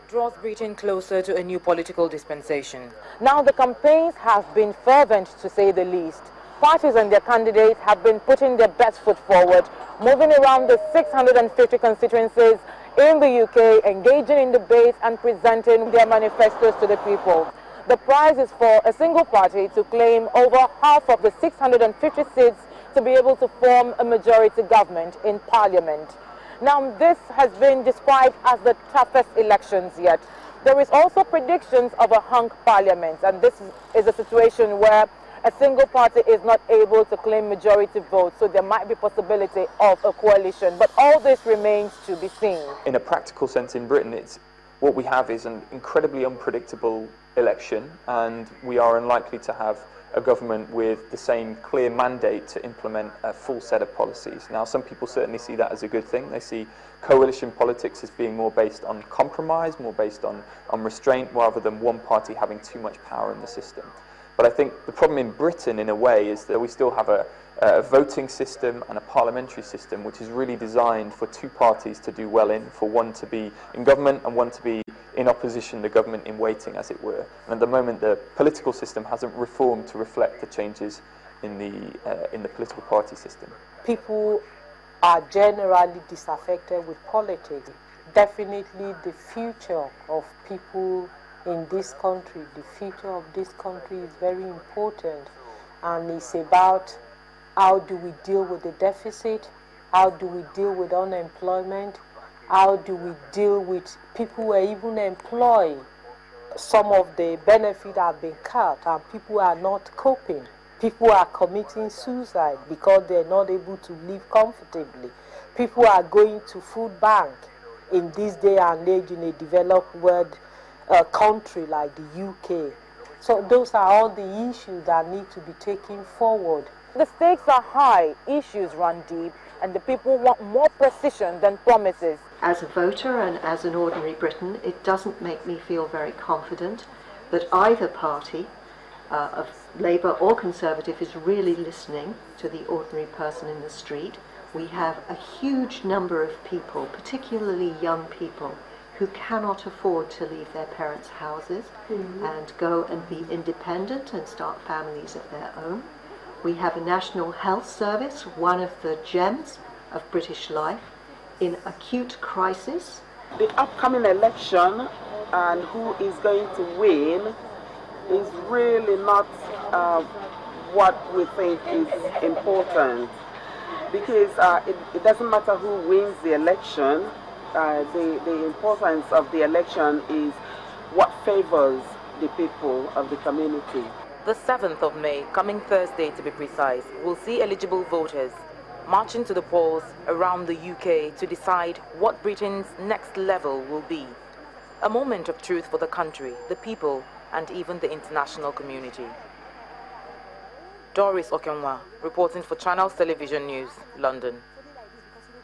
draws Britain closer to a new political dispensation. Now the campaigns have been fervent, to say the least. Parties and their candidates have been putting their best foot forward, moving around the 650 constituencies in the UK, engaging in debates and presenting their manifestos to the people. The prize is for a single party to claim over half of the 650 seats to be able to form a majority government in Parliament. Now, this has been described as the toughest elections yet. There is also predictions of a hung Parliament, and this is a situation where a single party is not able to claim majority votes, so there might be possibility of a coalition. But all this remains to be seen. In a practical sense in Britain, what we have is an incredibly unpredictable election, and we are unlikely to have a government with the same clear mandate to implement a full set of policies. Now, some people certainly see that as a good thing. They see coalition politics as being more based on compromise, more based on restraint, rather than one party having too much power in the system. But I think the problem in Britain, in a way, is that we still have a voting system and a parliamentary system which is really designed for two parties to do well in, for one to be in government and one to be in opposition, the government in waiting, as it were. And at the moment, the political system hasn't reformed to reflect the changes in the political party system. People are generally disaffected with politics. Definitely the future of people in this country, the future of this country is very important, and it's about how do we deal with the deficit, how do we deal with unemployment, how do we deal with people who are even employed. Some of the benefits have been cut and people are not coping. People are committing suicide because they're not able to live comfortably. People are going to food bank in this day and age in a developed world country like the UK. So those are all the issues that need to be taken forward. The stakes are high, issues run deep, and the people want more precision than promises. As a voter and as an ordinary Briton, it doesn't make me feel very confident that either party, of Labour or Conservative, is really listening to the ordinary person in the street. We have a huge number of people, particularly young people, who cannot afford to leave their parents' houses and go and be independent and start families of their own. We have a national health service, one of the gems of British life, in acute crisis. The upcoming election and who is going to win is really not what we think is important, because it doesn't matter who wins the election. The importance of the election is what favors the people of the community. The 7th of May, coming Thursday to be precise, will see eligible voters marching to the polls around the UK to decide what Britain's next level will be. A moment of truth for the country, the people, and even the international community. Doris Okenwa, reporting for Channels Television News, London.